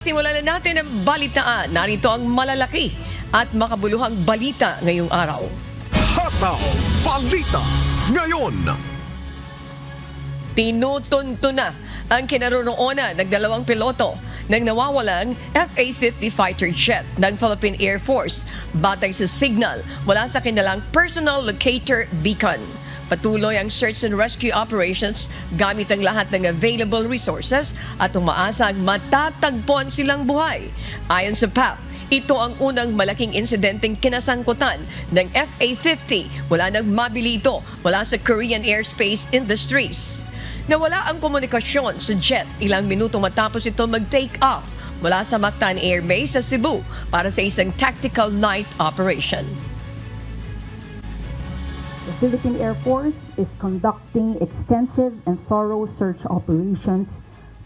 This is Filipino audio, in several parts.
Simulan na natin ang balitaan. Narito ang malalaki at makabuluhang balita ngayong araw. Hataw Balita ngayon. Tinutunto na ang kinaroroonan ng dalawang piloto ng nawawalang F-A-50 fighter jet ng Philippine Air Force batay sa signal mula sa kanilang personal locator beacon. Patuloy ang search and rescue operations gamit ang lahat ng available resources at umaasang matatagpuan silang buhay. Ayon sa PAP, ito ang unang malaking insidenteng kinasangkutan ng FA-50 mula nang mabili ito mula sa Korean Airspace Industries. Nawala ang komunikasyon sa jet ilang minuto matapos ito mag-take off mula sa Mactan Air Base sa Cebu para sa isang tactical night operation. The Philippine Air Force is conducting extensive and thorough search operations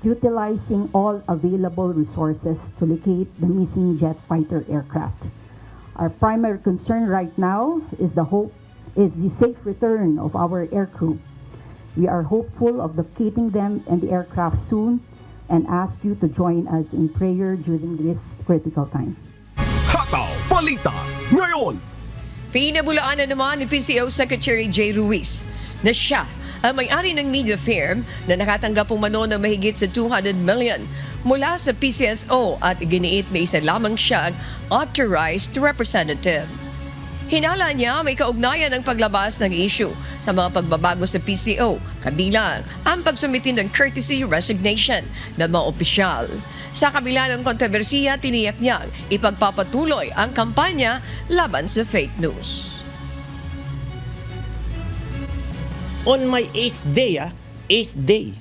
utilizing all available resources to locate the missing jet fighter aircraft. Our primary concern right now is the safe return of our aircrew. We are hopeful of locating them and the aircraft soon and ask you to join us in prayer during this critical time. Hataw Balita ngayon. Pinabulaan na naman ni PCO Secretary J. Ruiz na siya ang may-ari ng media firm na nakatanggap umano ng mahigit sa 200 million mula sa PCSO at iginiit na isa lamang siya ang authorized representative. Hinala niya may kaugnayan ng paglabas ng issue sa mga pagbabago sa PCO, kabilang ang pagsumiti ng courtesy resignation ng mga opisyal. Sa kabila ng kontrobersiya, tiniyak niyang ipagpapatuloy ang kampanya laban sa fake news. On my 8th day,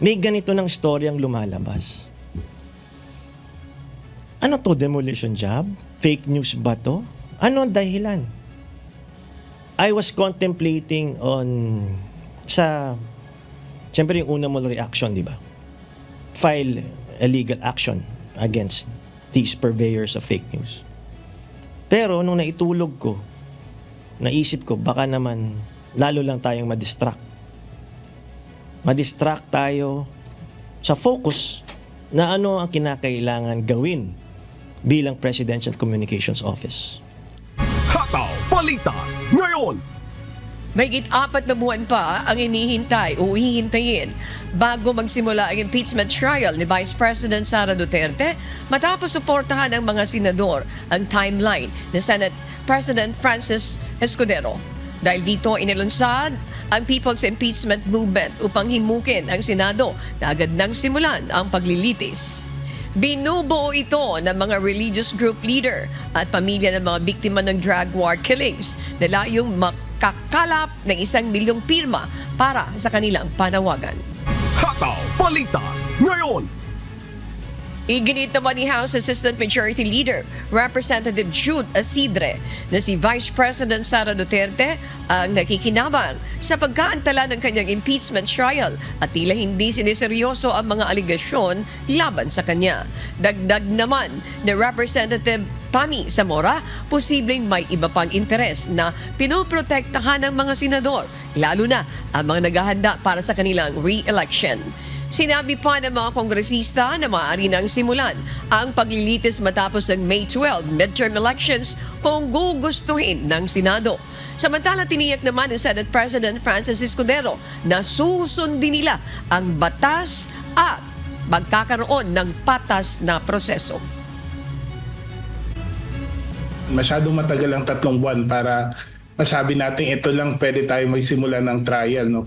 may ganito ng storyang lumalabas. Ano to, demolition job? Fake news ba to? Ano ang dahilan? I was contemplating siyempre yung una mong reaction, di ba? File a legal action against these purveyors of fake news. Pero nung naitulog ko, naisip ko baka naman lalo lang tayong madistract. Madistract tayo sa focus na ano ang kinakailangan gawin bilang Presidential Communications Office. Hataw Balita ngayon. Mahigit 4 na buwan pa ang hinihintay o hihintayin bago magsimula ang impeachment trial ni Vice President Sara Duterte matapos suportahan ng mga senador ang timeline ni Senate President Francis Escudero. Dahil dito inilunsad ang People's Impeachment Movement upang himukin ang Senado na agad nang simulan ang paglilitis. Binubuo ito ng mga religious group leader at pamilya ng mga biktima ng drug war killings na layong makakalap ng 1 milyong pirma para sa kanilang panawagan. Hataw Balita ngayon. Iginit naman ni House Assistant Majority Leader Representative Jude Asidre na si Vice President Sara Duterte ang nakikinabang sa pagkaantala ng kanyang impeachment trial at tila hindi siniseryoso ang mga aligasyon laban sa kanya. Dagdag naman ni Representative Pami Zamora, posibleng may iba pang interes na pinoprotektahan ng mga senador, lalo na ang mga naghahanda para sa kanilang re-election. Sinabi pa ng mga kongresista na maaari nang simulan ang paglilitis matapos ng May 12 midterm elections kung gugustuhin ng Senado. Samantala, tiniyak naman ng Senate President Francis Escudero na susundin nila ang batas at magkakaroon ng patas na proseso. Masyadong matagal ang 3 buwan para masabi natin ito lang pwede tayo magsimula ng trial, no?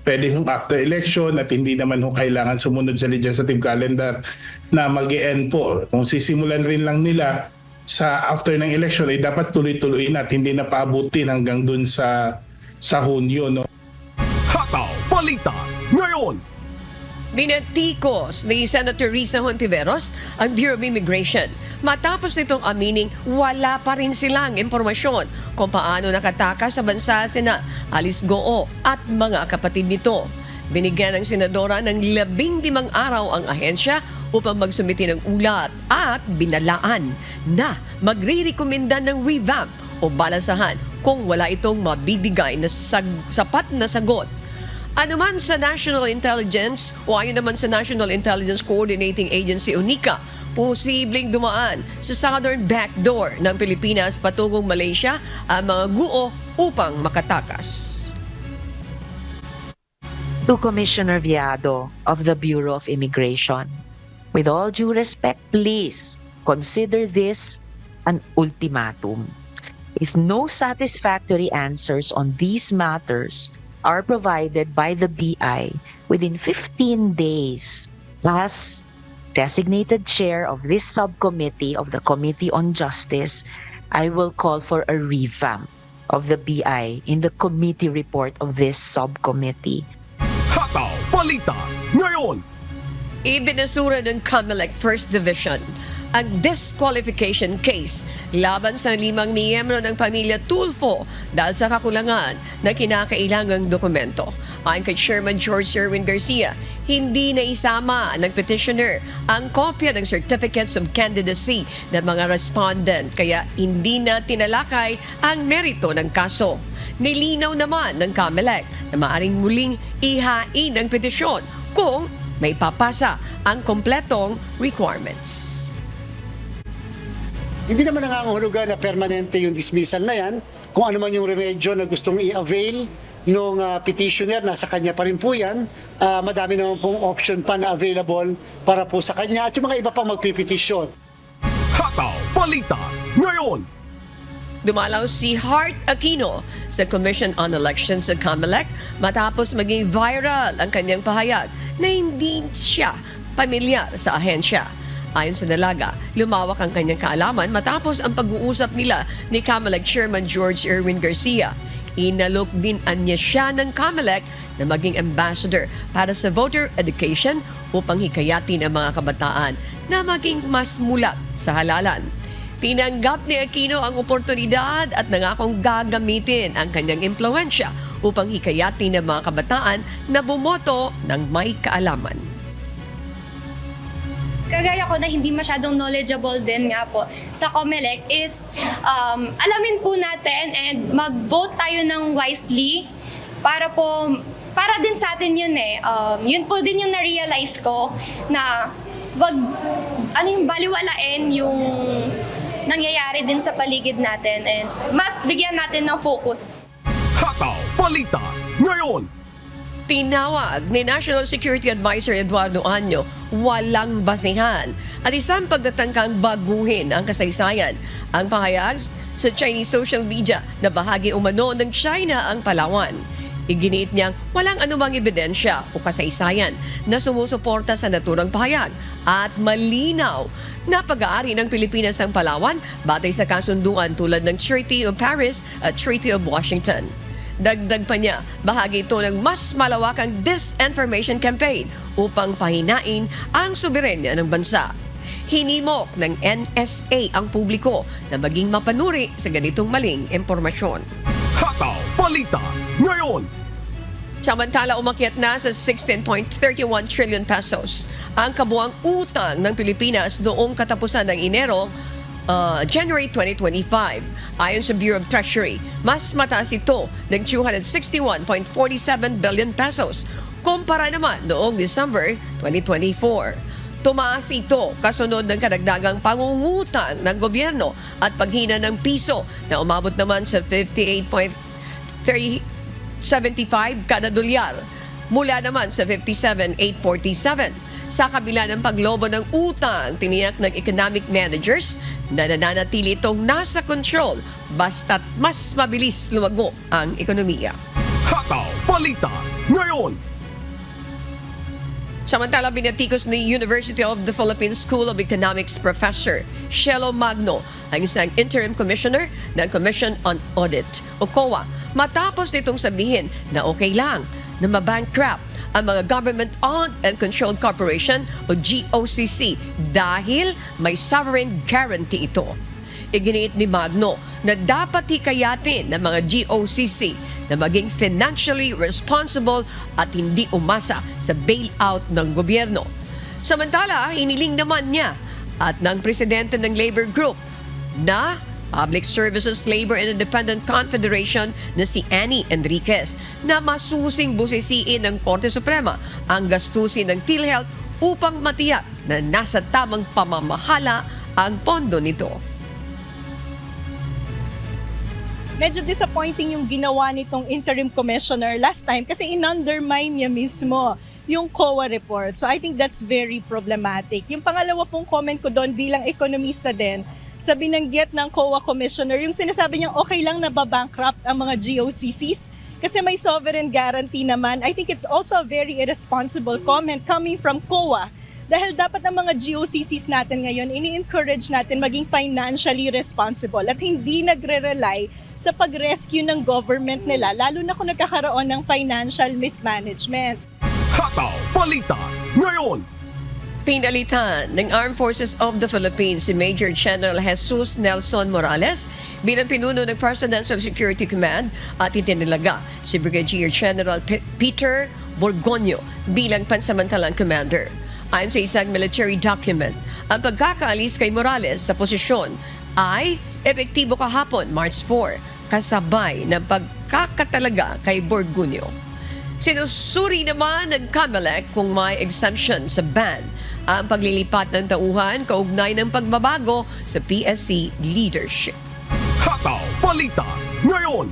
Pwede hong after election at hindi naman hong kailangan sumunod sa legislative calendar na mag-e-end po. Kung sisimulan rin lang nila sa after ng election ay dapat tuloy-tuloy na at hindi na paabutin hanggang dun sa Hunyo, no? Hataw Balita ngayon. Binatikos ni Senator Risa Hontiveros ang Bureau of Immigration matapos nitong amining wala pa rin silang impormasyon kung paano nakatakas sa bansa sina Alice Goo at mga kapatid nito. Binigyan ng senadora ng 15 araw ang ahensya upang magsumiti ng ulat at binalaan na magre-rekomenda ng revamp o balansahan kung wala itong mabibigay na sapat na sagot. Ano man sa National Intelligence o ayon naman sa National Intelligence Coordinating Agency o NICA, posibleng dumaan sa southern backdoor ng Pilipinas patungong Malaysia ang mga guo upang makatakas. To Commissioner Viado of the Bureau of Immigration, with all due respect, please consider this an ultimatum. If no satisfactory answers on these matters are provided by the BI within 15 days, as designated chair of this subcommittee of the Committee on Justice, I will call for a revamp of the BI in the committee report of this subcommittee. Hataw Balita ngayon. Ibinasura ng COMELEC First Division ang disqualification case laban sa 5 miyembro ng pamilya Tulfo dahil sa kakulangan na kinakailangang dokumento. Ayon kay Chairman George Erwin Garcia, hindi na isama ng petitioner ang kopya ng certificates of candidacy ng mga respondent kaya hindi na tinalakay ang merito ng kaso. Nilinaw naman ng COMELEC na maaaring muling ihain ang petisyon kung may papasa ang kompletong requirements. Hindi naman nangangahulugan na permanente yung dismissal na yan. Kung ano man yung remedyo na gustong i-avail nung petitioner, nasa kanya pa rin po yan. Madami naman pong option pa na available para po sa kanya at yung mga iba pang magpipetisyon. Hataw Balita ngayon. Dumalaw si Hart Aquino sa Commission on Elections sa COMELEC matapos maging viral ang kanyang pahayag na hindi siya pamilyar sa ahensya. Ayon sa dalaga, lumawak ang kanyang kaalaman matapos ang pag-uusap nila ni COMELEC Chairman George Erwin Garcia. Inalok din anya siya ng COMELEC na maging ambassador para sa voter education upang hikayatin ang mga kabataan na maging mas mulat sa halalan. Tinanggap ni Aquino ang oportunidad at nangakong gagamitin ang kanyang impluwensya upang hikayatin ang mga kabataan na bumoto ng may kaalaman. Kagaya ko na hindi masyadong knowledgeable din nga po sa COMELEC is alamin po natin and mag-vote tayo ng wisely para din sa atin yun eh. Yun po din yung na-realize ko na baliwalain yung nangyayari din sa paligid natin and mas bigyan natin ng focus. Hataw Balita ngayon. Tinawag ni National Security Advisor Eduardo Año walang basihan at isang pagtatangkang baguhin ang kasaysayan. Ang pahayag sa Chinese social media na bahagi umano ng China ang Palawan. Iginiit niyang walang anumang ebidensya o kasaysayan na sumusuporta sa naturang pahayag at malinaw na pag-aari ng Pilipinas ang Palawan batay sa kasunduan tulad ng Treaty of Paris at Treaty of Washington. Dagdag pa niya, bahagi ito ng mas malawakang disinformation campaign upang pahinain ang soberenya ng bansa. Hinimok ng NSA ang publiko na maging mapanuri sa ganitong maling impormasyon. Hataw Balita ngayon. Samantala, umakyat na sa 16.31 trillion pesos ang kabuang utang ng Pilipinas noong katapusan ng January 2025. Ayon sa Bureau of Treasury, mas mataas ito ng 261.47 billion pesos kumpara naman noong December 2024. Tumaas ito kasunod ng kadagdagang pangungutang ng gobyerno at paghina ng piso na umabot naman sa 58.375 kada dolyar mula naman sa 57.847. Sa kabila ng paglobo ng utang, tiniyak ng economic managers na nananatili itong nasa control basta't mas mabilis lumago ang ekonomiya. Hataw Balita ngayon. Samantala, binatikos ni University of the Philippines School of Economics Professor Shelo Magno ang isang interim commissioner ng Commission on Audit o COA matapos nitong sabihin na okay lang na mabankrupt ang mga Government-Owned and Controlled Corporation o GOCC dahil may sovereign guarantee ito. Iginiit ni Magno na dapat hikayatin ng mga GOCC na maging financially responsible at hindi umasa sa bailout ng gobyerno. Samantala, iniling naman niya at ng presidente ng labor group na Public Services Labor and Independent Confederation na si Annie Enriquez na masusing busisiin ng Korte Suprema ang gastusin ng PhilHealth upang matiyak na nasa tamang pamamahala ang pondo nito. Medyo disappointing yung ginawa nitong interim commissioner last time kasi in-undermine niya mismo yung COA report. So I think that's very problematic. Yung pangalawa pong comment ko doon bilang ekonomista din, sa binanggit ng COA commissioner, yung sinasabi niya okay lang na babankrupt ang mga GOCCs kasi may sovereign guarantee naman. I think it's also a very irresponsible comment coming from COA dahil dapat ang mga GOCCs natin ngayon, ini-encourage natin maging financially responsible at hindi nagre-rely sa pag-rescue ng government nila, lalo na kung nagkakaroon ng financial mismanagement. Hataw Balita ngayon. Pinalitan ng Armed Forces of the Philippines si Major General Jesus Nelson Morales bilang pinuno ng Presidential Security Command at itinilaga si Brigadier General Peter Borgonio bilang pansamantalang commander. Ayon sa isang military document, ang pagkakaalis kay Morales sa posisyon ay epektibo kahapon, March 4, kasabay ng pagkakatalaga kay Borgonio. Sinusuri naman ng COMELEC kung may exemption sa ban ang paglilipat ng tauhan kaugnay ng pagbabago sa PSC leadership. Hataw Balita ngayon.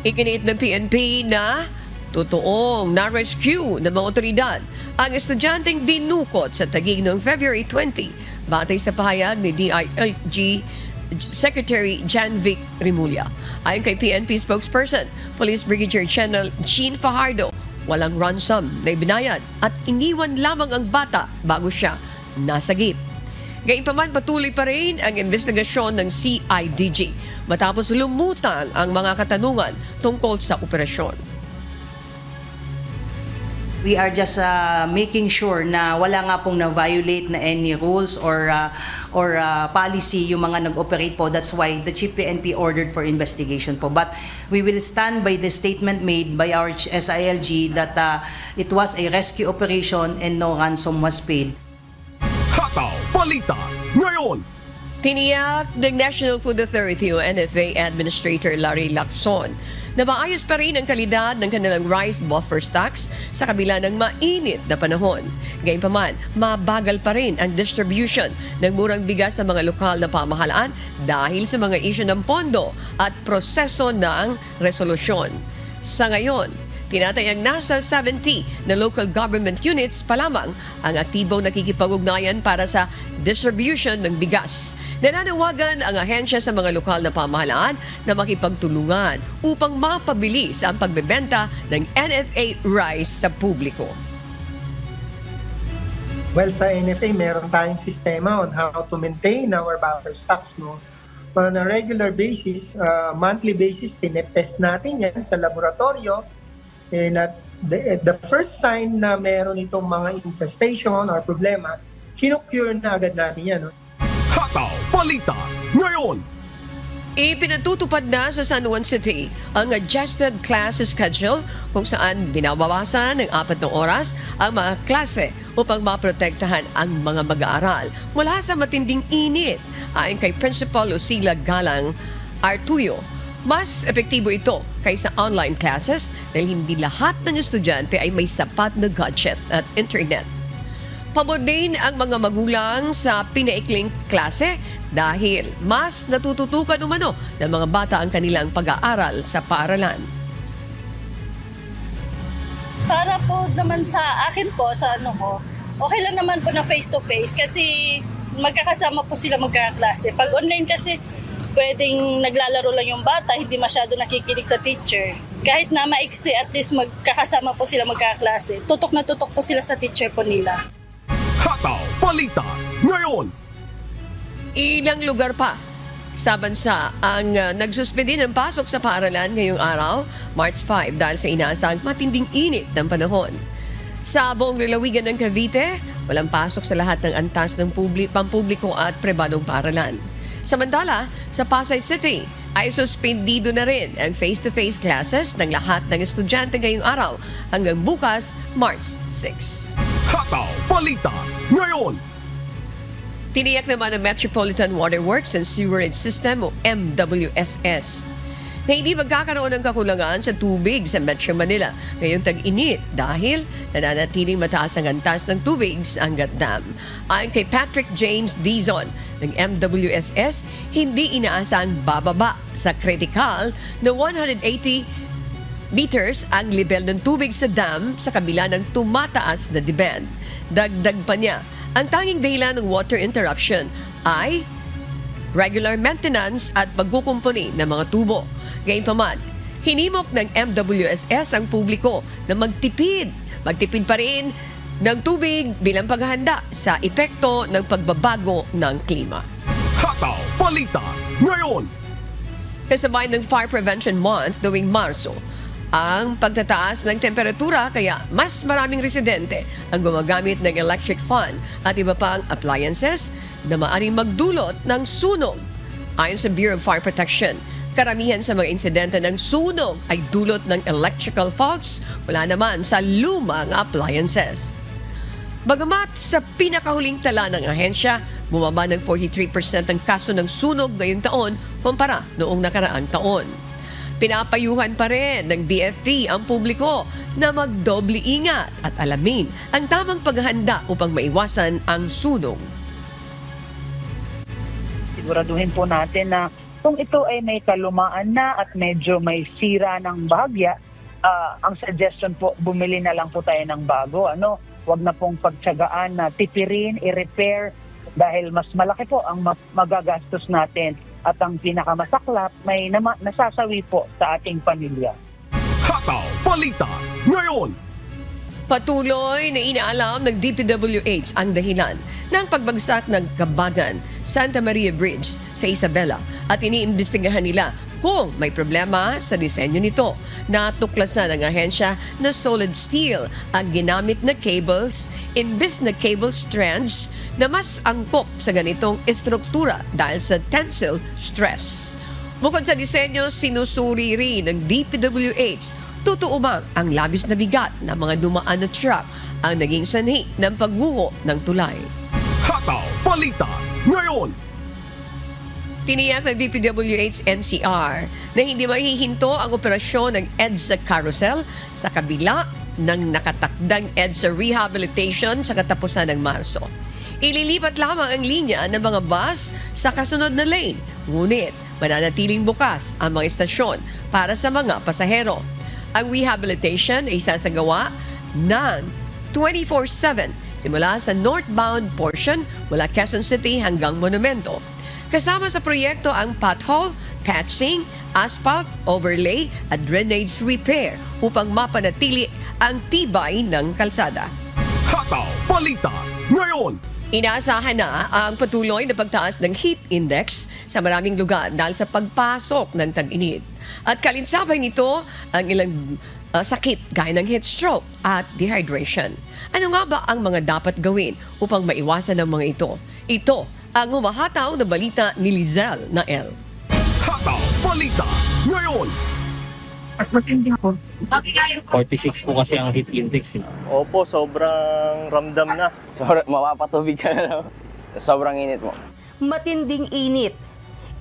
Iginit ng PNP na totoong na-rescue ng mga otoridad ang estudyanteng dinukot sa Taguig noong February 20 batay sa pahayag ni DILG Secretary Janvic Rimulya. Ayon kay PNP spokesperson, Police Brigadier General Jean Fajardo, walang ransom na ibinayad at iniwan lamang ang bata bago siya nasagip. Gayunpaman, patuloy pa rin ang investigasyon ng CIDG matapos lumutang ang mga katanungan tungkol sa operasyon. We are just making sure na wala nga pong na-violate na any rules or policy yung mga nag-operate po. That's why the Chief PNP ordered for investigation po. But we will stand by the statement made by our SILG that it was a rescue operation and no ransom was paid. Hataw Balita ngayon. Tiniyak ng National Food Authority o NFA Administrator Larry Lacson na maayos pa rin ang kalidad ng kanilang rice buffer stocks sa kabila ng mainit na panahon. Gayunpaman, mabagal pa rin ang distribution ng murang bigas sa mga lokal na pamahalaan dahil sa mga isyu ng pondo at proseso ng resolusyon. Sa ngayon, tinatayang nasa 70 na local government units pa lamang ang aktibong nakikipag-ugnayan para sa distribution ng bigas. Nananawagan ang ahensya sa mga lokal na pamahalaan na makipagtulungan upang mapabilis ang pagbebenta ng NFA rice sa publiko. Well, sa NFA, meron tayong sistema on how to maintain our buffer stocks. No? On a regular basis, monthly basis, tinetest natin yan sa laboratorio. And at the first sign na meron itong mga infestation or problema, kinukure na agad natin yan. No? Hataw Balita ngayon. Ipinatutupad na sa San Juan City ang adjusted class schedule kung saan binabawasan ng 4 na oras ang mga klase upang maprotektahan ang mga mag-aaral mula sa matinding init. Ayon kay Principal Lucila Galang Artuyo, mas epektibo ito kaysa online classes dahil hindi lahat ng estudyante ay may sapat na gadget at internet. Pabor din ang mga magulang sa pinaikling klase dahil mas natututukan umano ng mga bata ang kanilang pag-aaral sa paaralan. Para po naman sa akin po, sa ano ko, okay lang naman po na face-to-face kasi magkakasama po sila magkaklase. Pag online kasi, pwedeng naglalaro lang yung bata, hindi masyado nakikinig sa teacher. Kahit na maiksi, at least magkakasama po sila magkaklase. Tutok na tutok po sila sa teacher po nila. Hataw Balita ngayon. Ilang lugar pa sa bansa ang nagsuspindi ng pasok sa paaralan ngayong araw, March 5, dahil sa inaasang matinding init ng panahon. Sa buong lalawigan ng Cavite, walang pasok sa lahat ng antas ng pampubliko at pribadong paaralan. Samantala, sa Pasay City ay suspendido na rin ang face-to-face classes ng lahat ng estudyante ngayong araw hanggang bukas, March 6. Hataw Balita ngayon. Tiniyak naman ng Metropolitan Water Works and Sewerage System o MWSS na hindi magkakaroon ng kakulangan sa tubig sa Metro Manila ngayong tag-init dahil nananatiling mataas ang antas ng tubig sa Angat Dam. Ayon kay Patrick James Dizon ng MWSS, hindi inaasang bababa sa critical na 180 meters ang level ng tubig sa dam sa kabila ng tumataas na demand. Dagdag pa niya, ang tanging dahilan ng water interruption ay regular maintenance at pagkukumpuni ng mga tubo. Gayunpaman, hinimok ng MWSS ang publiko na magtipid pa rin ng tubig bilang paghahanda sa epekto ng pagbabago ng klima. Hataw Balita ngayon. Kasabay ng Fire Prevention Month tuwing Marso, ang pagtataas ng temperatura kaya mas maraming residente ang gumagamit ng electric fan at iba pang appliances na maaaring magdulot ng sunog. Ayon sa Bureau of Fire Protection, karamihan sa mga insidente ng sunog ay dulot ng electrical faults mula naman sa lumang appliances. Bagamat sa pinakahuling tala ng ahensya, bumaba ng 43% ang kaso ng sunog ngayong taon kumpara noong nakaraang taon. Pinapayuhan pa rin ng BFP ang publiko na magdoble ingat at alamin ang tamang paghahanda upang maiwasan ang sunog. Siguraduhin po natin na kung ito ay may kalumaan na at medyo may sira ng bahagya, ang suggestion po, bumili na lang po tayo ng bago. Huwag na pong pagtsagaan na tipirin, i-repair dahil mas malaki po ang magagastos natin at ang pinakamasaklap may nasasawi po sa ating pamilya. Hataw Balita ngayon. Patuloy na inaalam ng DPWH ang dahilan ng pagbagsak ng Kabagan Santa Maria Bridge sa Isabela at iniimbestigahan nila kung may problema sa disenyo nito. Natuklasan ng ahensya na solid steel ang ginamit na cables imbes na cable strands na mas angkop sa ganitong estruktura dahil sa tensile stress. Bukod sa disenyo, sinusuri rin ng DPWH totoo bang ang labis na bigat ng mga dumaan na truck ang naging sanhi ng pagguho ng tulay. Hataw Balita ngayon. Tiniyak ng DPWH NCR na hindi mahihinto ang operasyon ng EDSA Carousel sa kabila ng nakatakdang EDSA Rehabilitation sa katapusan ng Marso. Ililipat lamang ang linya ng mga bus sa kasunod na lane, ngunit mananatiling bukas ang mga istasyon para sa mga pasahero. Ang rehabilitation ay sasagawa ng 24/7 simula sa northbound portion mula Quezon City hanggang Monumento. Kasama sa proyekto ang pothole, patching, asphalt, overlay at drainage repair upang mapanatili ang tibay ng kalsada. Hataw Balita ngayon. Inaasahan na ang patuloy na pagtaas ng heat index sa maraming lugar dahil sa pagpasok ng tag-init. At kalinsabay nito ang ilang sakit gaya ng heat stroke at dehydration. Ano nga ba ang mga dapat gawin upang maiwasan ang mga ito? Ito ang humahataw na balita ni Lizelle Nael. Hataw Balita ngayon. 46 po kasi ang heat index. Opo, sobrang ramdam na. Mapapatubig ka na. Sobrang init mo. Matinding init.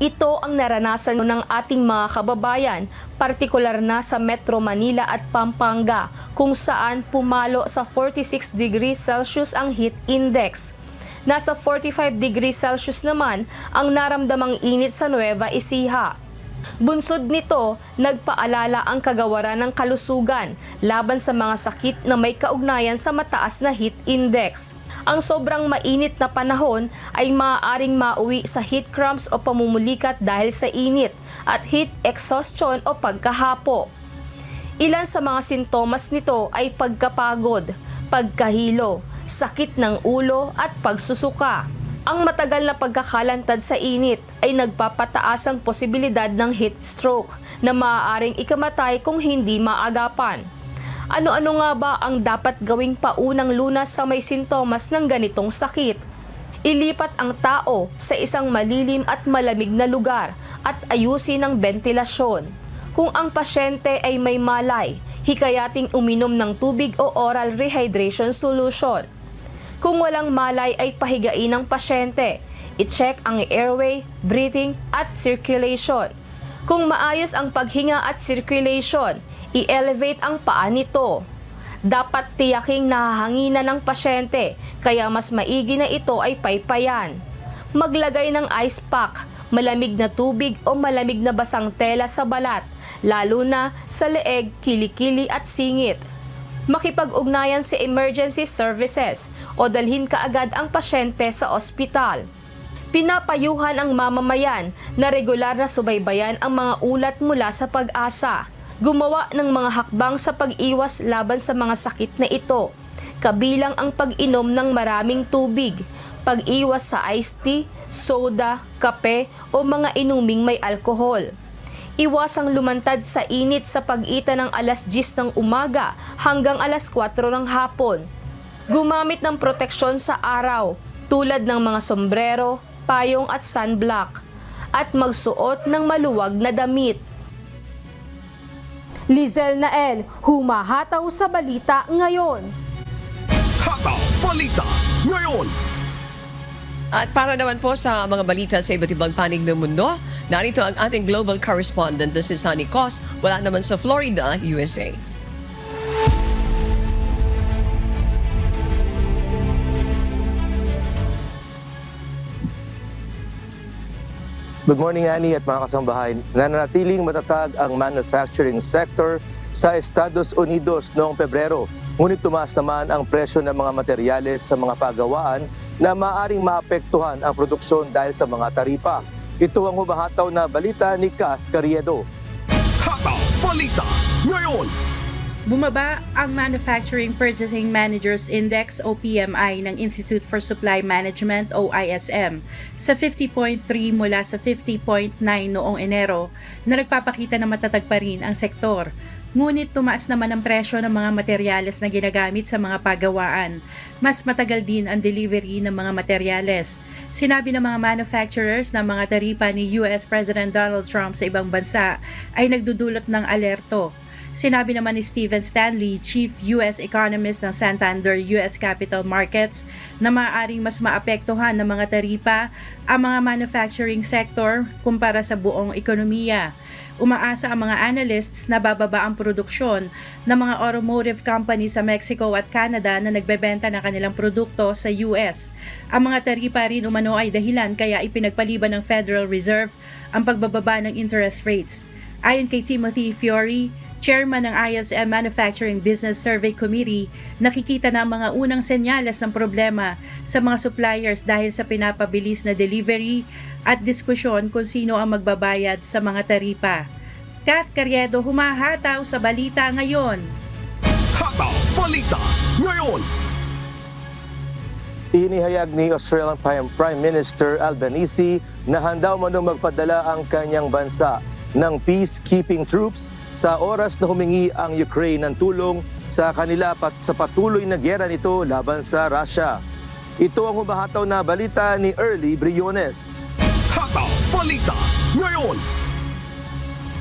Ito ang naranasan ng ating mga kababayan, partikular na sa Metro Manila at Pampanga, kung saan pumalo sa 46 degrees Celsius ang heat index. Nasa 45 degrees Celsius naman ang naramdamang init sa Nueva Ecija. Bunsod nito, nagpaalala ang kagawaran ng kalusugan laban sa mga sakit na may kaugnayan sa mataas na heat index. Ang sobrang mainit na panahon ay maaaring mauwi sa heat cramps o pamumulikat dahil sa init at heat exhaustion o pagkahapo. Ilan sa mga sintomas nito ay pagkapagod, pagkahilo, sakit ng ulo at pagsusuka. Ang matagal na pagkakalantad sa init ay nagpapataas ang posibilidad ng heat stroke na maaaring ikamatay kung hindi maagapan. Ano-ano nga ba ang dapat gawing paunang lunas sa may sintomas ng ganitong sakit? Ilipat ang tao sa isang malilim at malamig na lugar at ayusin ang ventilasyon. Kung ang pasyente ay may malay, hikayating uminom ng tubig o oral rehydration solution. Kung walang malay ay pahigain ang pasyente. I-check ang airway, breathing at circulation. Kung maayos ang paghinga at circulation, i-elevate ang paa nito. Dapat tiyaking nahahanginan ng pasyente, kaya mas maigi na ito ay paypayan. Maglagay ng ice pack, malamig na tubig o malamig na basang tela sa balat, lalo na sa leeg, kilikili at singit. Makipag-ugnayan sa emergency services o dalhin kaagad ang pasyente sa ospital. Pinapayuhan ang mamamayan na regular na subaybayan ang mga ulat mula sa Pag-asa. Gumawa ng mga hakbang sa pag-iwas laban sa mga sakit na ito, kabilang ang pag-inom ng maraming tubig, pag-iwas sa iced tea, soda, kape o mga inuming may alkohol. Iwasang lumantad sa init sa pagitan ng alas 10 ng umaga hanggang alas 4 ng hapon. Gumamit ng proteksyon sa araw tulad ng mga sombrero, payong at sunblock, at magsuot ng maluwag na damit. Lizel Nael, humahataw sa balita ngayon. Hataw Balita Ngayon. At para naman po sa mga balita sa iba't ibang panig ng mundo, narito ang ating global correspondent na si Sunny Cos, wala naman sa Florida, USA. Good morning, Annie at mga kasambahay. Nananatiling matatag ang manufacturing sector sa Estados Unidos noong Pebrero. Ngunit tumaas naman ang presyo ng mga materyales sa mga pagawaan na maaaring maapektuhan ang produksyon dahil sa mga taripa. Ito ang humahataw na balita ni Kath Carriedo. Hataw Balita Ngayon. Bumaba ang Manufacturing Purchasing Managers Index o PMI ng Institute for Supply Management o ISM sa 50.3 mula sa 50.9 noong Enero na nagpapakita na matatag pa rin ang sektor. Ngunit tumaas naman ang presyo ng mga materyales na ginagamit sa mga pagawaan. Mas matagal din ang delivery ng mga materyales. Sinabi ng mga manufacturers na mga taripa ni US President Donald Trump sa ibang bansa ay nagdudulot ng alerto. Sinabi naman ni Stephen Stanley, Chief U.S. Economist ng Santander U.S. Capital Markets, na maaaring mas maapektuhan ng mga taripa ang mga manufacturing sector kumpara sa buong ekonomiya. Umaasa ang mga analysts na bababa ang produksyon ng mga automotive companies sa Mexico at Canada na nagbebenta ng kanilang produkto sa US. Ang mga taripa rin umano ay dahilan kaya ipinagpaliban ng Federal Reserve ang pagbababa ng interest rates. Ayon kay Timothy Fiori, Chairman ng ISM Manufacturing Business Survey Committee, nakikita na ang mga unang senyales ng problema sa mga suppliers dahil sa pinapabilis na delivery at diskusyon kung sino ang magbabayad sa mga taripa. Kath Carriedo, humahataw sa balita ngayon. Hataw Balita Ngayon. Inihayag ni Australian Prime Minister Albanese na handa umano magpadala ang kanyang bansa ng peacekeeping troops sa oras na humingi ang Ukraine ng tulong sa kanila sa patuloy na giyera nito laban sa Russia. Ito ang humahataw na balita ni Early Briones. Hataw Balita Ngayon.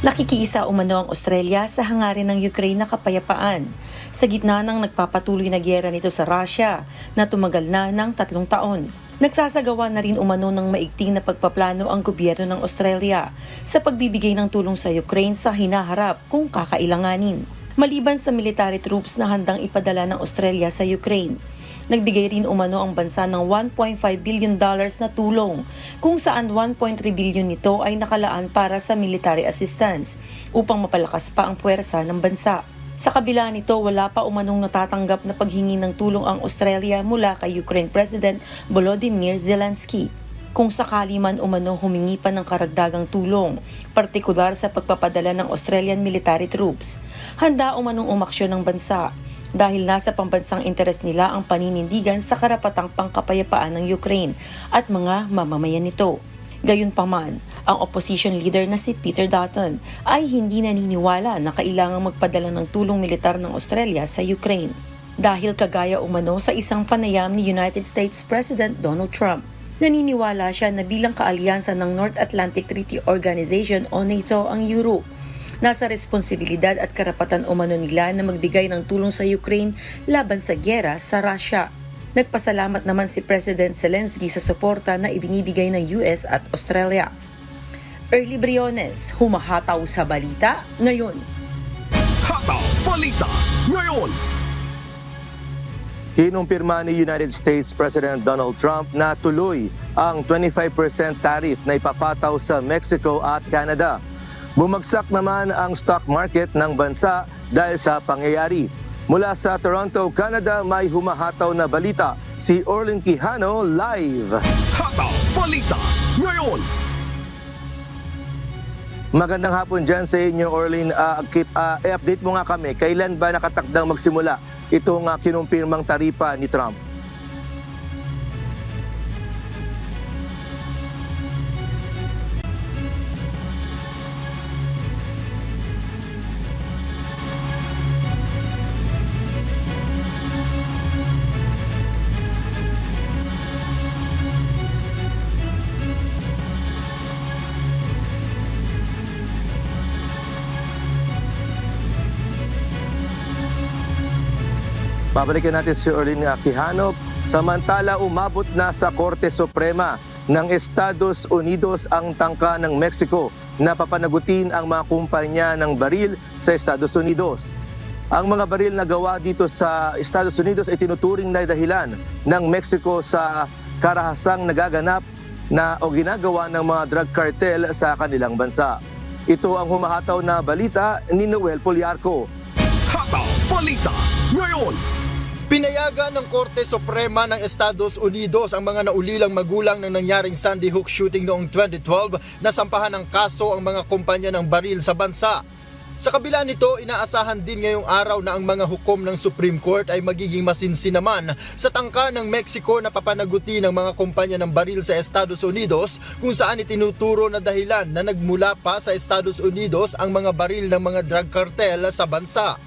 Nakikiisa umano ang Australia sa hangarin ng Ukraine na kapayapaan sa gitna ng nagpapatuloy na giyera nito sa Russia na tumagal na ng 3 taon. Nagsasagawa na rin umano ng maigting na pagpaplano ang gobyerno ng Australia sa pagbibigay ng tulong sa Ukraine sa hinaharap kung kakailanganin. Maliban sa military troops na handang ipadala ng Australia sa Ukraine, nagbigay rin umano ang bansa ng $1.5 billion na tulong, kung saan 1.3 billion nito ay nakalaan para sa military assistance upang mapalakas pa ang puwersa ng bansa. Sa kabila nito, wala pa umanong natatanggap na paghingi ng tulong ang Australia mula kay Ukraine President Volodymyr Zelensky. Kung sakali man umano humingi pa ng karagdagang tulong, partikular sa pagpapadala ng Australian military troops, handa umanong umaksyon ng bansa dahil nasa pambansang interes nila ang paninindigan sa karapatang pangkapayapaan ng Ukraine at mga mamamayan nito. Gayunpaman, ang opposition leader na si Peter Dutton ay hindi naniniwala na kailangang magpadala ng tulong militar ng Australia sa Ukraine dahil kagaya umano sa isang panayam ni United States President Donald Trump. Naniniwala siya na bilang kaalyansa ng North Atlantic Treaty Organization o NATO ang Europe, nasa responsibilidad at karapatan umano nila na magbigay ng tulong sa Ukraine laban sa giyera sa Russia. Nagpasalamat naman si President Zelensky sa suporta na ibinibigay ng US at Australia. Early Briones, humahataw sa balita ngayon. Hataw Balita ngayon. Kinumpirma ni United States President Donald Trump na tuloy ang 25% tariff na ipapataw sa Mexico at Canada. Bumagsak naman ang stock market ng bansa dahil sa pangyayari. Mula sa Toronto, Canada, may humahataw na balita. Si Orlin Quijano live. Hataw Balita ngayon. Magandang hapon dyan sa inyo, Orlin. I-update mo nga kami, kailan ba nakatakdang magsimula itong kinumpirmang taripa ni Trump? Babalikan natin si Orlin Quijano. Samantala, umabot na sa Korte Suprema ng Estados Unidos ang tangka ng Mexico na papanagutin ang mga kumpanya ng baril sa Estados Unidos. Ang mga baril na gawa dito sa Estados Unidos ay tinuturing na dahilan ng Mexico sa karahasang nagaganap na o ginagawa ng mga drug cartel sa kanilang bansa. Ito ang humahataw na balita ni Noel Poliarco. Hataw Balita ngayon. Pinayagan ng Korte Suprema ng Estados Unidos ang mga naulilang magulang ng nangyaring Sandy Hook shooting noong 2012 na sampahan ng kaso ang mga kumpanya ng baril sa bansa. Sa kabila nito, inaasahan din ngayong araw na ang mga hukom ng Supreme Court ay magiging masinsin naman sa tangka ng Mexico na papanagutin ng mga kumpanya ng baril sa Estados Unidos kung saan itinuturo na dahilan na nagmula pa sa Estados Unidos ang mga baril ng mga drug cartel sa bansa.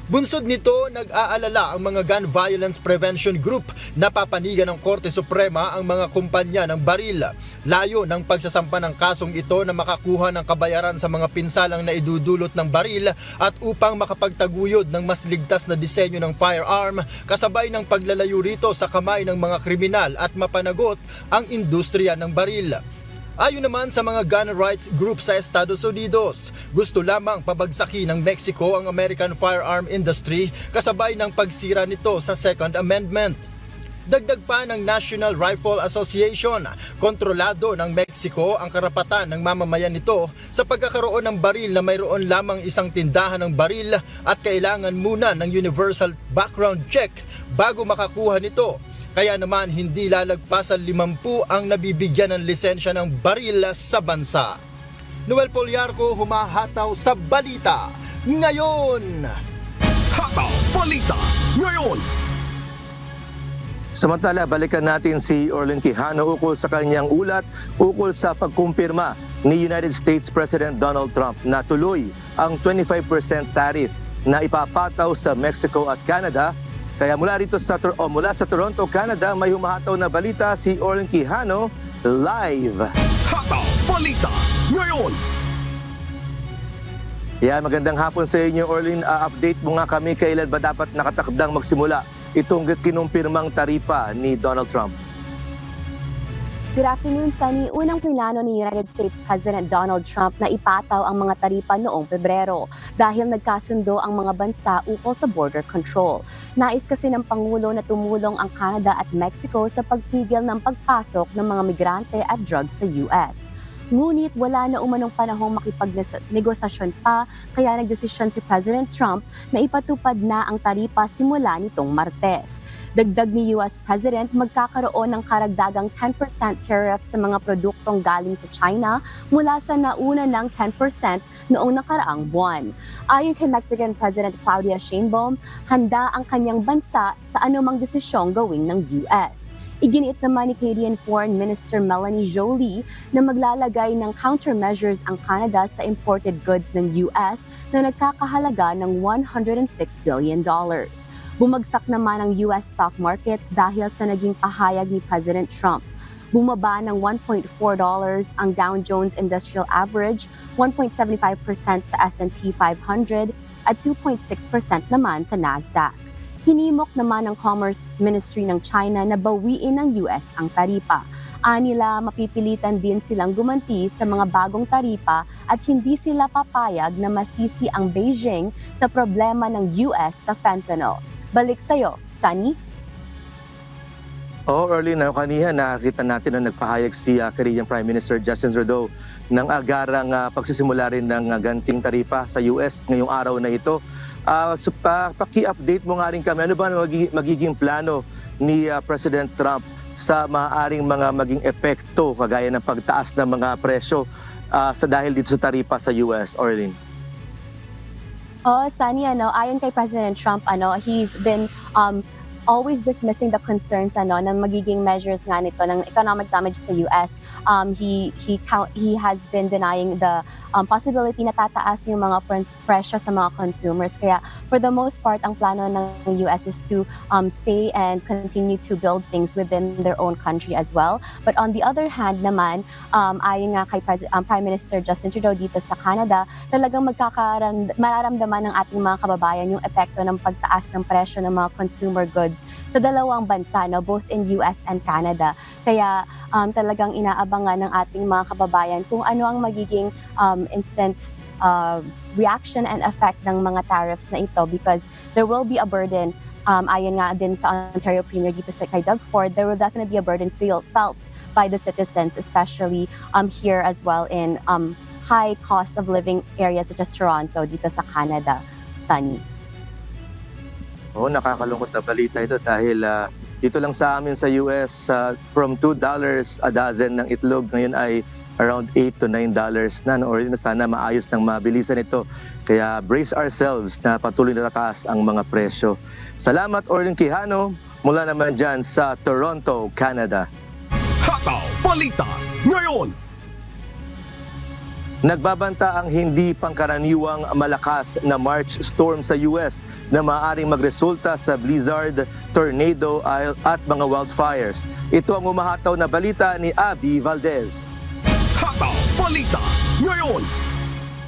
Bunsod nito, nag-aalala ang mga Gun Violence Prevention Group na papanigan ng Korte Suprema ang mga kumpanya ng baril. Layo ng pagsasampa ng kasong ito na makakuha ng kabayaran sa mga pinsalang na idudulot ng baril at upang makapagtaguyod ng mas ligtas na disenyo ng firearm kasabay ng paglalayo rito sa kamay ng mga kriminal at mapanagot ang industriya ng baril. Ayon naman sa mga gun rights group sa Estados Unidos, gusto lamang pabagsakin ng Mexico ang American firearm industry kasabay ng pagsira nito sa Second Amendment. Dagdag pa ng National Rifle Association, kontrolado ng Mexico ang karapatan ng mamamayan nito sa pagkakaroon ng baril na mayroon lamang isang tindahan ng baril at kailangan muna ng universal background check bago makakuha nito. Kaya naman hindi lalagpasan 50 ang nabibigyan ng lisensya ng baril sa bansa. Noel Poliarco, humahataw sa balita ngayon. Hataw Balita ngayon. Samantala, balikan natin si Orlin Quijano ukol sa kanyang ulat ukol sa pagkumpirma ni United States President Donald Trump na tuloy ang 25% tariff na ipapataw sa Mexico at Canada. Kaya mula sa Toronto, Canada, may humahataw na balita si Orlin Quijano live. Hataw Balita ngayon. Yan, magandang hapon sa inyo, Orlin. Update mo nga kami kailan ba dapat nakatakdang magsimula itong kinumpirmang taripa ni Donald Trump. Good afternoon, Sunny. Unang plinano ni United States President Donald Trump na ipataw ang mga taripa noong Pebrero dahil nagkasundo ang mga bansa ukol sa border control. Nais kasi ng Pangulo na tumulong ang Canada at Mexico sa pagpigil ng pagpasok ng mga migrante at drugs sa US. Ngunit wala na umanong panahong makipagnegosasyon pa kaya nagdesisyon si President Trump na ipatupad na ang taripa simula nitong Martes. Dagdag ni US President, magkakaroon ng karagdagang 10% tariff sa mga produktong galing sa China mula sa nauna ng 10% noong nakaraang buwan. Ayon kay Mexican President Claudia Sheinbaum, handa ang kanyang bansa sa anumang desisyong gawin ng US. Iginiit naman ni Canadian Foreign Minister Melanie Joly na maglalagay ng countermeasures ang Canada sa imported goods ng US na nagkakahalaga ng $106 billion. Bumagsak naman ang US stock markets dahil sa naging pahayag ni President Trump. Bumaba ng $1.4 ang Dow Jones Industrial Average, 1.75% sa S&P 500 at 2.6% naman sa Nasdaq. Hinimok naman ng Commerce Ministry ng China na bawiin ng US ang taripa. Anila, mapipilitan din silang gumanti sa mga bagong taripa at hindi sila papayag na masisi ang Beijing sa problema ng US sa fentanyl. Balik sa'yo, Sunny. Early na kanina nakita natin na nagpahayag si Canadian Prime Minister Justin Trudeau ng agarang pagsisimula rin ng ganting taripa sa US ngayong araw na ito. Paki-update mo nga rin kami, ano ba magiging plano ni President Trump sa maaaring mga maging epekto kagaya ng pagtaas ng mga presyo sa dahil dito sa taripa sa US, Orlin? Sunny, ayon kay President Trump, he's been always dismissing the concerns ng magiging measures nga nito ng economic damage sa US. He has been denying the possibility na tataas yung mga presyo sa mga consumers. Kaya for the most part, ang plano ng US is to stay and continue to build things within their own country as well. But on the other hand naman, ayon nga kay Prime Minister Justin Trudeau dito sa Canada, talagang mararamdaman ng ating mga kababayan yung epekto ng pagtaas ng presyo ng mga consumer goods sa dalawang bansa, both in US and Canada. Kaya talagang inaabangan ng ating mga kababayan kung ano ang magiging instant reaction and effect ng mga tariffs na ito, because there will be a burden. Ayon nga din sa Ontario Premier dito kay Doug Ford, there will definitely be a burden felt by the citizens, especially here as well in high cost of living areas such as Toronto dito sa Canada. Sunny. Nakakalungkot na balita ito dahil dito lang sa amin sa US, from $2 a dozen ng itlog, ngayon ay around $8 to $9 na. Or sana maayos ng mabilisan ito. Kaya brace ourselves na patuloy na tataas ang mga presyo. Salamat, Orlin Quijano, mula naman dyan sa Toronto, Canada. Hataw Balita ngayon. Nagbabanta ang hindi pangkaraniwang malakas na March storm sa US na maaaring magresulta sa blizzard, tornado at mga wildfires. Ito ang umahataw na balita ni Abby Valdez. Hataw Balita ngayon.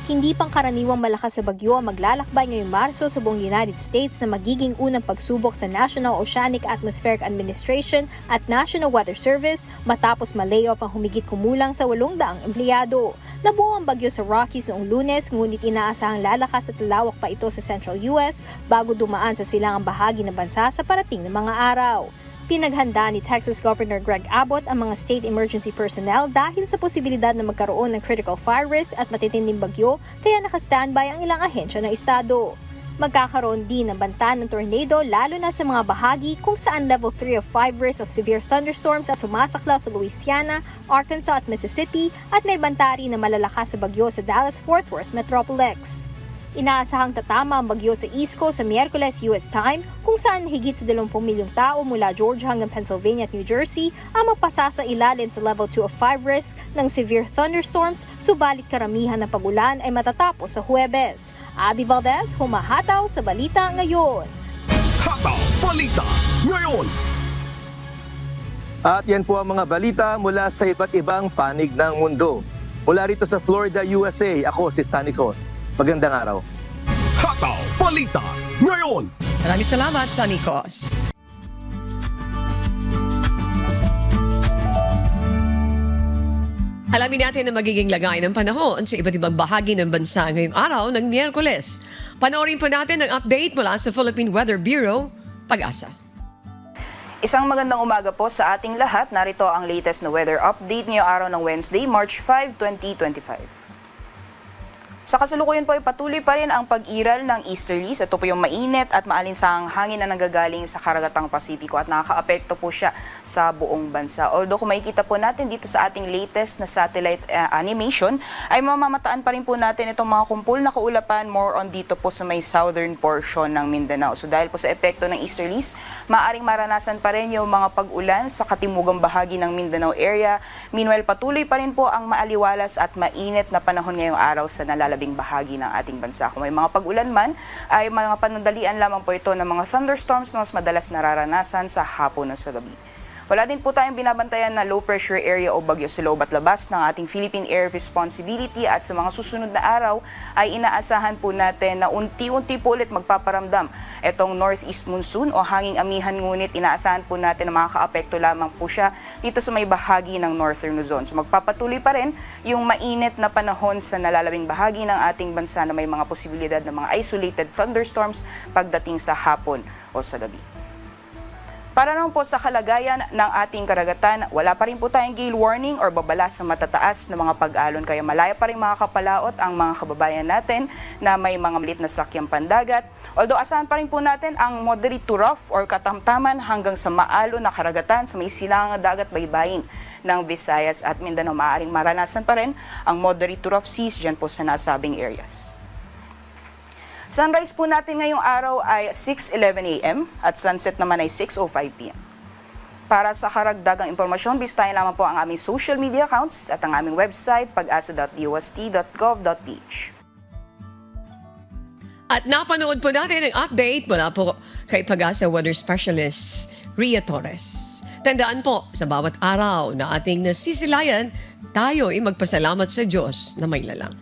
Hindi pangkaraniwang malakas sa bagyo ang maglalakbay ngayong Marso sa buong United States na magiging unang pagsubok sa National Oceanic Atmospheric Administration at National Weather Service matapos ma-layoff ang humigit kumulang sa 800 empleyado. Nabuo ang bagyo sa Rockies noong Lunes, ngunit inaasahang lalakas at lalawak pa ito sa Central US bago dumaan sa silangang bahagi ng bansa sa parating na mga araw. Pinaghanda ni Texas Governor Greg Abbott ang mga state emergency personnel dahil sa posibilidad na magkaroon ng critical fire risk at matitinding bagyo, kaya naka-standby ang ilang ahensya ng estado. Magkakaroon din ng banta ng tornado lalo na sa mga bahagi kung saan level 3 of 5 risk of severe thunderstorms ang sumasakla sa Louisiana, Arkansas at Mississippi, at may banta rin na malalakas sa bagyo sa Dallas-Fort Worth Metroplex. Inaasahang tatama ang bagyo sa East Coast sa Miyerkules US time, kung saan mahigit sa 20 milyong tao mula Georgia hanggang Pennsylvania at New Jersey ang mapasa sa ilalim sa level 2 of 5 risk ng severe thunderstorms, subalit karamihan ng pagulan ay matatapos sa Huwebes. Abby Valdez, humahataw sa Balita Ngayon. Hataw Balita ngayon. At yan po ang mga balita mula sa iba't ibang panig ng mundo. Mula rito sa Florida, USA, ako si Sunny Cos. Magandang araw. Hataw Balita ngayon. Maraming salamat, Sunny Cos. Alamin natin ang magiging lagay ng panahon sa iba't ibang bahagi ng bansa ngayong araw ng Miyerkules. Panoorin po natin ang update mula sa Philippine Weather Bureau, Pag-asa. Isang magandang umaga po sa ating lahat. Narito ang latest na weather update ngayong araw ng Wednesday, March 5, 2025. Sa kasalukuyan po ay patuloy pa rin ang pag-iral ng easterlies. Ito po yung mainit at maalinsang hangin na nanggagaling sa karagatang Pasipiko at nakaka-apekto po siya sa buong bansa. Although kung makikita po natin dito sa ating latest na satellite animation, ay mamamataan pa rin po natin itong mga kumpul na kaulapan more on dito po sa may southern portion ng Mindanao. So dahil po sa epekto ng easterlies, maaring maranasan pa rin yung mga pag-ulan sa katimugang bahagi ng Mindanao area. Meanwhile, patuloy pa rin po ang maaliwalas at mainit na panahon ngayong araw sa nalalabing bahagi ng ating bansa. Kung may mga pag-ulan man, ay mga panandalian lamang po ito ng mga thunderstorms na mas madalas nararanasan sa hapon o sa gabi. Wala din po tayong binabantayan na low pressure area o bagyo sa loob at labas ng ating Philippine Air Responsibility at sa mga susunod na araw ay inaasahan po natin na unti-unti po ulit magpaparamdam itong northeast monsoon o hanging amihan, ngunit inaasahan po natin na makakaapekto lamang po siya dito sa may bahagi ng northern Luzon. So magpapatuloy pa rin yung mainit na panahon sa nalalabing bahagi ng ating bansa na may mga posibilidad ng mga isolated thunderstorms pagdating sa hapon o sa gabi. Para naman po sa kalagayan ng ating karagatan, wala pa rin po tayong gale warning or babala sa matataas na mga pag-alon, kaya malaya pa rin makakapalaot ang mga kababayan natin na may mga maliit na sakyang pandagat. Although asahan pa rin po natin ang moderate to rough or katamtaman hanggang sa maalon na karagatan sa may silangang dagat baybayin ng Visayas at Mindanao. Maaaring maranasan pa rin ang moderate to rough seas dyan po sa nasabing areas. Sunrise po natin ngayong araw ay 6:11 a.m. at sunset naman ay 6:05 p.m. Para sa karagdagang impormasyon, bisitahin lamang po ang aming social media accounts at ang aming website pag-asa.dost.gov.ph. At napanood po natin ang update mula po kay Pag-asa Weather Specialists, Ria Torres. Tandaan po, sa bawat araw na ating nasisilayan, tayo ay magpasalamat sa Diyos na may lalang.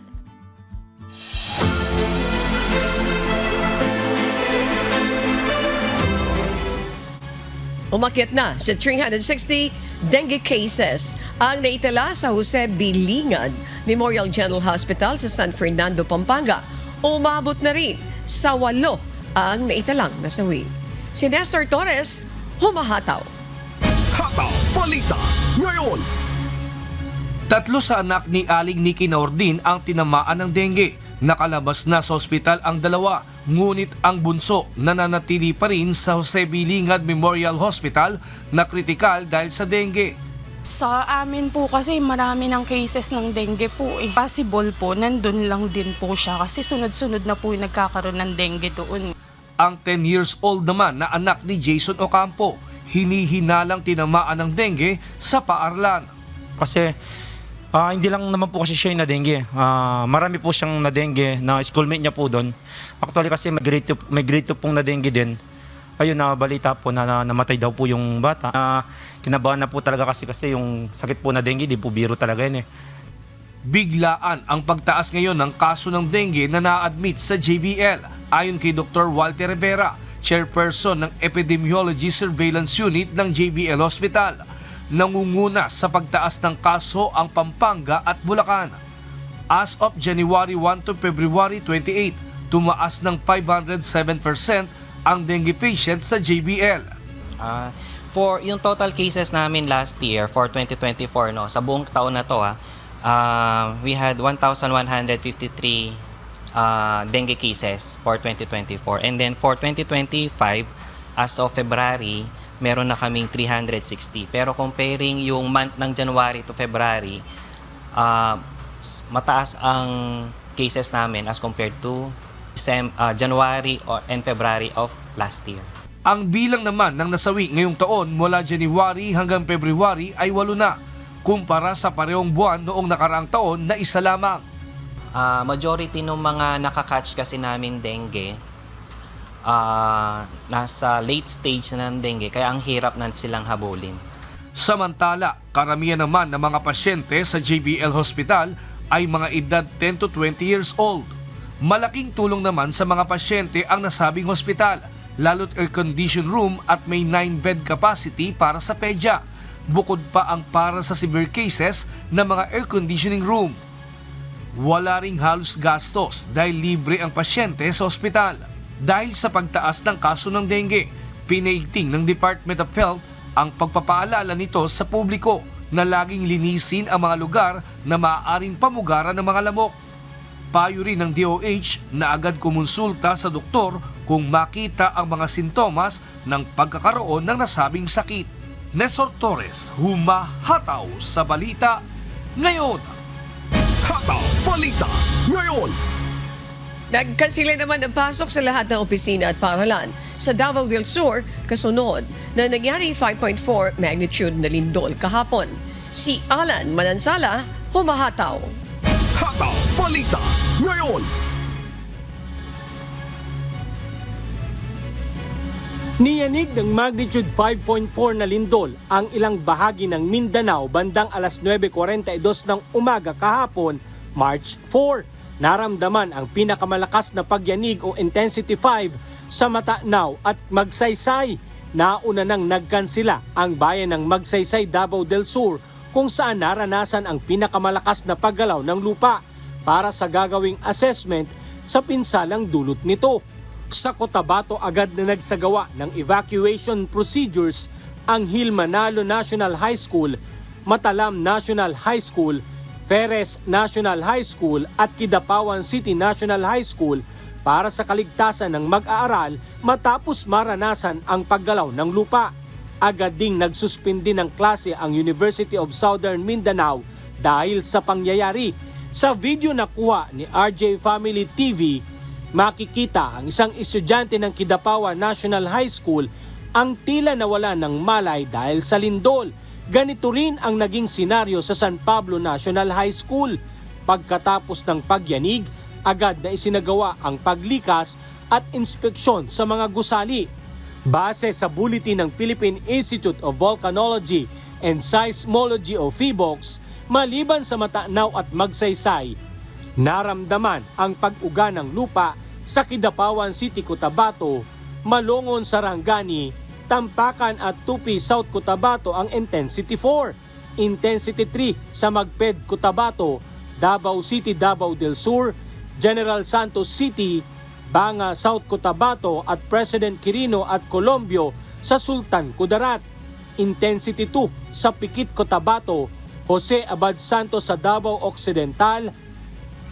Umakyat na sa 360 dengue cases ang naitala sa Jose B. Lingad Memorial General Hospital sa San Fernando, Pampanga. Umabot na rin sa 8 ang naitalang nasawi. Si Nestor Torres, humahataw. Hataw Balita ngayon. 3 sa anak ni Aling Nikki Naordin ang tinamaan ng dengue. Nakalabas na sa ospital ang 2, ngunit ang bunso nananatili pa rin sa Jose B. Lingad Memorial Hospital na kritikal dahil sa dengue. Sa amin po kasi marami ng cases ng dengue po eh. Possible po, nandun lang din po siya kasi sunod-sunod na po yung nagkakaroon ng dengue doon. Ang 10 years old naman na anak ni Jason Ocampo, hinihinalang tinamaan ng dengue sa paaralan. Kasi hindi lang naman po kasi siya yung na-dengue. Marami po siyang na-dengue na schoolmate niya po doon. Actually kasi may grade 2 pong na-dengue din. Ayun, nabalita po na namatay daw po yung bata. Kinabahan na po talaga kasi yung sakit po na dengue, di po biro talaga yun eh. Biglaan ang pagtaas ngayon ng kaso ng dengue na na-admit sa JBL. Ayon kay Dr. Walter Rivera, chairperson ng Epidemiology Surveillance Unit ng JBL Hospital. Nangunguna sa pagtaas ng kaso ang Pampanga at Bulacan. As of January 1 to February 28, tumaas ng 507% ang dengue patients sa JBL. For yung total cases namin last year for 2024 sa buong taon na to we had 1,153 dengue cases for 2024, and then for 2025 as of February meron na kaming 360. Pero comparing yung month ng January to February, mataas ang cases namin as compared to January and February of last year. Ang bilang naman ng nasawi ngayong taon mula January hanggang February ay 8 na, kumpara sa parehong buwan noong nakaraang taon na 1 lamang. Majority ng mga nakakatch kasi namin dengue, nasa late stage na ng dengue, kaya ang hirap na silang habulin. Samantala, karamihan naman ng mga pasyente sa JBL Hospital ay mga edad 10 to 20 years old. Malaking tulong naman sa mga pasyente ang nasabing hospital, lalo't air-conditioned room at may 9-bed capacity para sa pedya. Bukod pa ang para sa severe cases na mga air-conditioning room. Wala ring halos gastos dahil libre ang pasyente sa ospital. Dahil sa pagtaas ng kaso ng dengue, pinaigting ng Department of Health ang pagpapaalala nito sa publiko na laging linisin ang mga lugar na maaaring pamugaran ng mga lamok. Payo rin ng DOH na agad kumonsulta sa doktor kung makita ang mga sintomas ng pagkakaroon ng nasabing sakit. Nestor Torres, humahataw sa balita ngayon. Hataw Balita ngayon. Nagkansila naman ang pasok sa lahat ng opisina at paaralan sa Davao del Sur kasunod na nangyari 5.4 magnitude na lindol kahapon. Si Alan Manansala, humahataw. Hataw Balita ngayon. Niyanig ng magnitude 5.4 na lindol ang ilang bahagi ng Mindanao bandang alas 9:42 ng umaga kahapon, March 4. Naramdaman ang pinakamalakas na pagyanig o intensity 5 sa Matanao at Magsaysay. Nauna nang nagkansila ang bayan ng Magsaysay, Davao del Sur kung saan naranasan ang pinakamalakas na paggalaw ng lupa para sa gagawing assessment sa pinsalang dulot nito. Sa Cotabato agad na nagsagawa ng evacuation procedures ang Hilmanalo National High School, Matalam National High School, Ferres National High School at Kidapawan City National High School para sa kaligtasan ng mag-aaral matapos maranasan ang paggalaw ng lupa. Agad ding nagsuspindi ng klase ang University of Southern Mindanao dahil sa pangyayari. Sa video na kuha ni RJ Family TV, makikita ang isang estudyante ng Kidapawan National High School ang tila nawala ng malay dahil sa lindol. Ganito rin ang naging senaryo sa San Pablo National High School. Pagkatapos ng pagyanig, agad na isinagawa ang paglikas at inspeksyon sa mga gusali. Base sa bulletin ng Philippine Institute of Volcanology and Seismology o PHIVOLCS, maliban sa Matanao at Magsaysay, naramdaman ang pag-uga ng lupa sa Kidapawan City, Cotabato, Malongon, Sarangani, Tampakan at Tupi, South Cotabato ang intensity 4. Intensity 3 sa Magped, Cotabato, Davao City, Davao del Sur, General Santos City, Banga, South Cotabato at President Quirino at Colombio sa Sultan Kudarat. Intensity 2 sa Pikit, Cotabato, Jose Abad Santos sa Davao Occidental,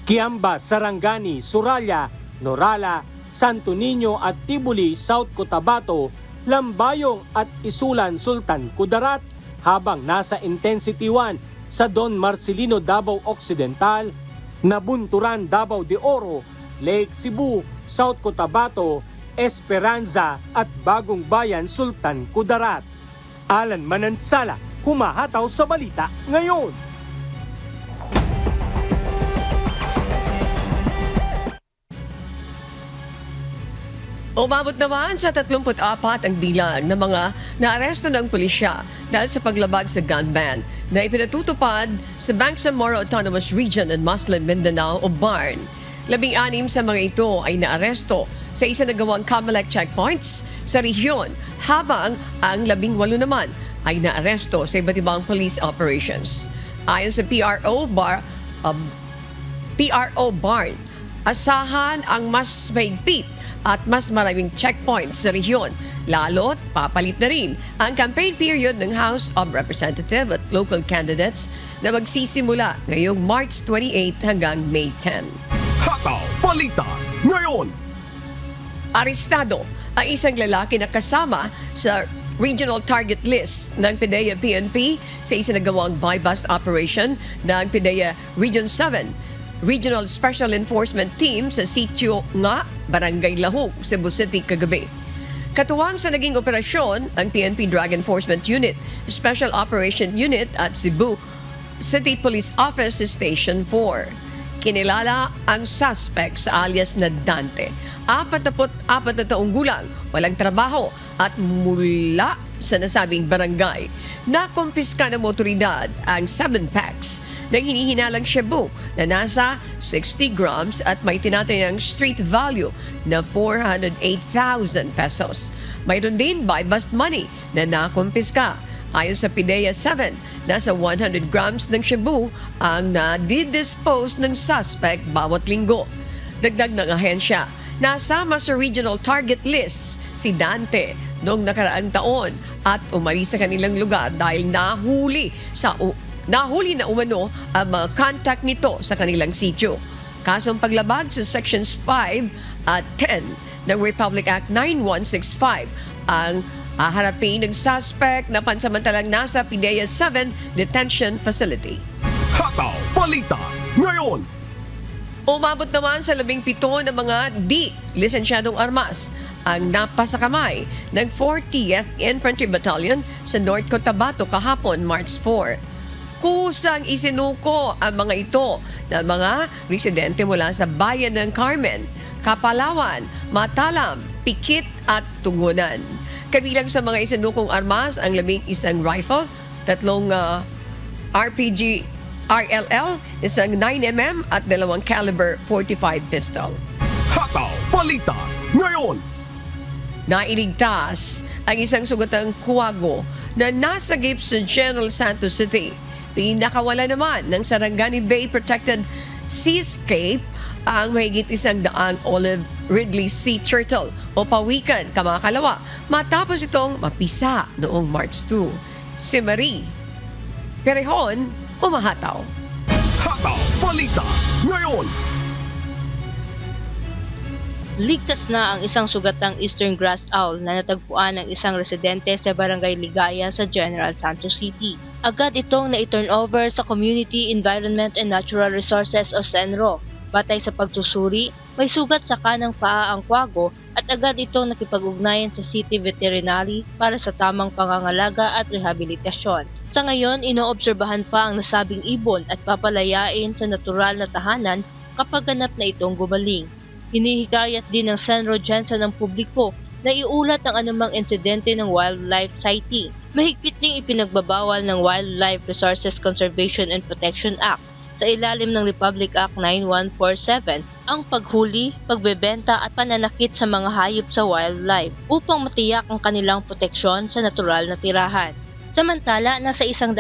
Kiamba, Sarangani, Suralya, Norala, Santo Niño at Tibuli, South Cotabato, Lambayong at Isulan, Sultan Kudarat, habang nasa intensity 1 sa Don Marcelino, Davao Occidental, Nabunturan, Davao de Oro, Lake Cebu, South Cotabato, Esperanza at Bagong Bayan, Sultan Kudarat. Alan Manansala, humahataw sa balita ngayon. Umabot naman sa 34 ang bilang ng mga naaresto ng pulisya dahil sa paglabag sa gun ban na ipinatutupad sa Bangsamoro Autonomous Region and Muslim Mindanao o BARN. 16 sa mga ito ay naaresto sa isinagawang COMELEC checkpoints sa rehiyon, habang ang 18 naman ay naaresto sa iba't ibang police operations. Ayon sa PRO BARN, asahan ang mas mahigpit at mas maraming checkpoints sa rehiyon. Lalo't papalit na rin ang campaign period ng House of Representatives at local candidates na magsisimula ngayong March 28 hanggang May 10. Hataw Balita ngayon. Arestado ang isang lalaki na kasama sa regional target list ng PDEA-PNP sa isinagawang buy-bust operation ng PDEA Region 7 Regional Special Enforcement Team sa Sitio Nga, Barangay Lahog, Cebu City kagabi. Katuwang sa naging operasyon ang PNP Drug Enforcement Unit, Special Operation Unit at Cebu City Police Office Station 4. Kinilala ang suspect sa alias na Dante, 44 na taong gulang, walang trabaho at mula sa nasabing barangay. Nakumpiska ng motoridad ang 7 packs ng hinihinalang shabu na nasa 60 grams at may tinatayang street value na 408,000 pesos. Mayroon din buy-bust money na nakumpiska. Ayon sa PDEA 7, nasa 100 grams ng shabu ang nadidispose ng suspect bawat linggo. Dagdag ng ahensya, nasama sa regional target lists si Dante noong nakaraang taon at umalis sa kanilang lugar dahil nahuli na umano ang mga contact nito sa kanilang sitio. Kasong paglabag sa Sections 5 at 10 ng Republic Act 9165 ang haharapin ng suspect na pansamantalang nasa PDEA 7 Detention Facility. Hataw Balita ngayon. Umabot naman sa 17 ng mga lisensyadong armas ang napasakamay ng 40th Infantry Battalion sa North Cotabato kahapon, March 4. Kusang isinuko ang mga ito ng mga residente mula sa bayan ng Carmen, Kapalawan, Matalam, Pikit at Tugunan. Kabilang sa mga isinukong armas ang 11 rifle, 3 RPG RLL, 1 9mm at 2 caliber 45 pistol. Hataw Balita ngayon. Nailigtas ang isang sugatang kuwago na nasagip sa General Santos City. Pinakawala naman ng Sarangani Bay Protected Seascape ang mahigit 100 olive Ridley Sea Turtle o pawikan kamakalawa matapos itong mapisa noong March 2. Si Marie Perehon, umahataw. Hataw Balita ngayon. Ligtas na ang isang sugatang eastern grass owl na natagpuan ng isang residente sa Barangay Ligaya sa General Santos City. Agad itong na-turn over sa Community Environment and Natural Resources o CENRO. Batay sa pagsusuri, may sugat sa kanang paa ang kwago at agad itong nakipag-ugnayan sa City Veterinary para sa tamang pangangalaga at rehabilitasyon. Sa ngayon, inoobserbahan pa ang nasabing ibon at papalayain sa natural na tahanan kapag ganap na itong gumaling. Hinihikayat din ng CENRO Jensen ng publiko na iulat ang anumang insidente ng wildlife sighting. Mahigpit ding ipinagbabawal ng Wildlife Resources Conservation and Protection Act sa ilalim ng Republic Act 9147 ang paghuli, pagbebenta at pananakit sa mga hayop sa wildlife upang matiyak ang kanilang proteksyon sa natural na tirahan. Samantala, nasa 101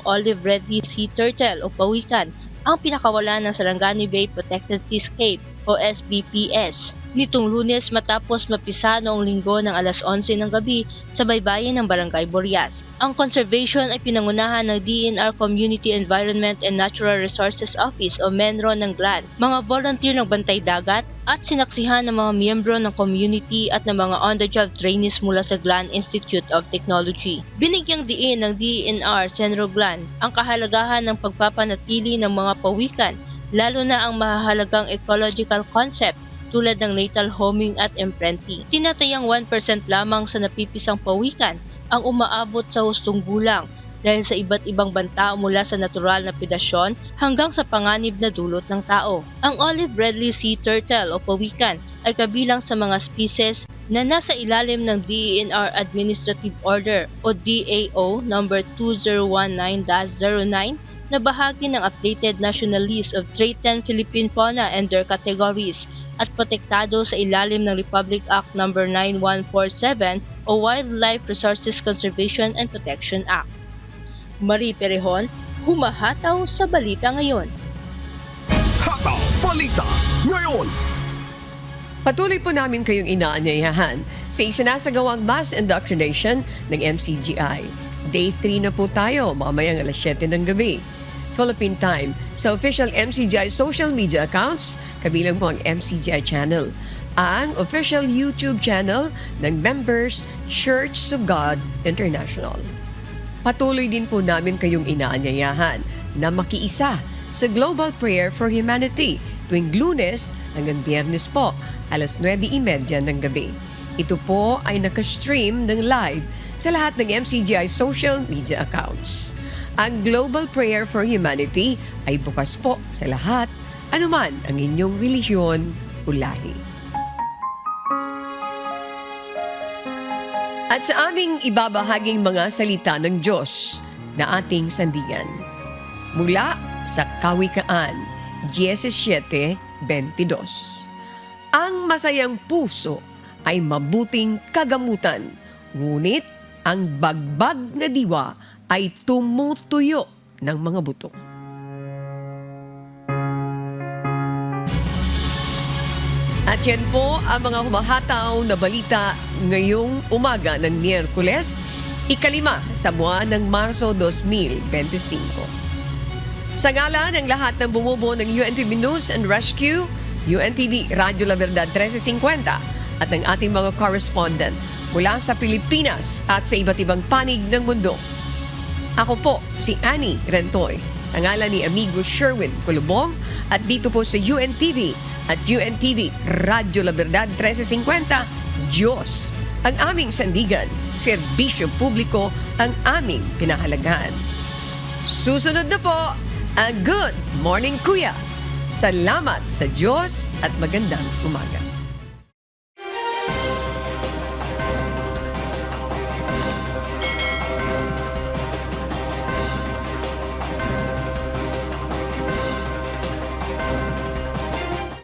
olive Ridley Sea Turtle o pawikan ang pinakawala ng Sarangani Bay Protected Seascape o SBPS nitong Lunes matapos mapisa noong Linggo ng alas 11 ng gabi sa baybayin ng Barangay Borias. Ang conservation ay pinangunahan ng DNR Community Environment and Natural Resources Office o MENRO ng GLAN, mga volunteer ng bantay dagat at sinaksihan ng mga miyembro ng community at ng mga on-the-job trainees mula sa GLAN Institute of Technology. Binigyang diin ng DNR CENRO GLAN ang kahalagahan ng pagpapanatili ng mga pawikan, lalo na ang mahahalagang ecological concept tulad ng natal homing at imprinting. Tinatayang 1% lamang sa napipisang pawikan ang umaabot sa hustong gulang dahil sa iba't ibang banta mula sa natural na predasyon hanggang sa panganib na dulot ng tao. Ang olive Ridley Sea Turtle o pawikan ay kabilang sa mga species na nasa ilalim ng DENR Administrative Order o DAO number 2019-09 na bahagi ng updated National List of Threatened Philippine Fauna and their categories at protektado sa ilalim ng Republic Act No. 9147 o Wildlife Resources Conservation and Protection Act. Marie Perehon, humahataw sa balita ngayon. Hataw Balita ngayon. Patuloy po namin kayong inaanyayahan sa isinasagawang mass indoctrination ng MCGI. Day 3 na po tayo, mamayang alas 7 ng gabi. Philippine Time sa official MCGI social media accounts, kabilang po ang MCGI channel, ang official YouTube channel ng Members Church of God International. Patuloy din po namin kayong inaanyayahan na makiisa sa Global Prayer for Humanity tuwing Lunes hanggang Biyernes po, alas 9:30 ng gabi. Ito po ay nakastream ng live sa lahat ng MCGI social media accounts. Ang Global Prayer for Humanity ay bukas po sa lahat, anuman ang inyong relihiyon o lahi. At sa aming ibabahaging mga salita ng Diyos na ating sandigan, mula sa Kawikaan 17:22. Ang masayang puso ay mabuting kagamutan, ngunit ang bagbag na diwa ay tumutuyo ng mga buto. At yan po ang mga humahataw na balita ngayong umaga ng Miyerkules, 5 sa buwan ng Marso 2025. Sa ngalan ng lahat ng bumubuo ng UNTV News and Rescue, UNTV Radyo La Verdad 1350 at ng ating mga correspondent mula sa Pilipinas at sa iba't ibang panig ng mundo. Ako po si Annie Rentoy, sa ngalan ni amigo Sherwin Colobong at dito po sa UNTV at UNTV Radyo La Verdad 1350, Diyos ang aming sandigan, serbisyo publiko ang aming pinahalagahan. Susunod na po ang Good Morning Kuya. Salamat sa Diyos at magandang umaga.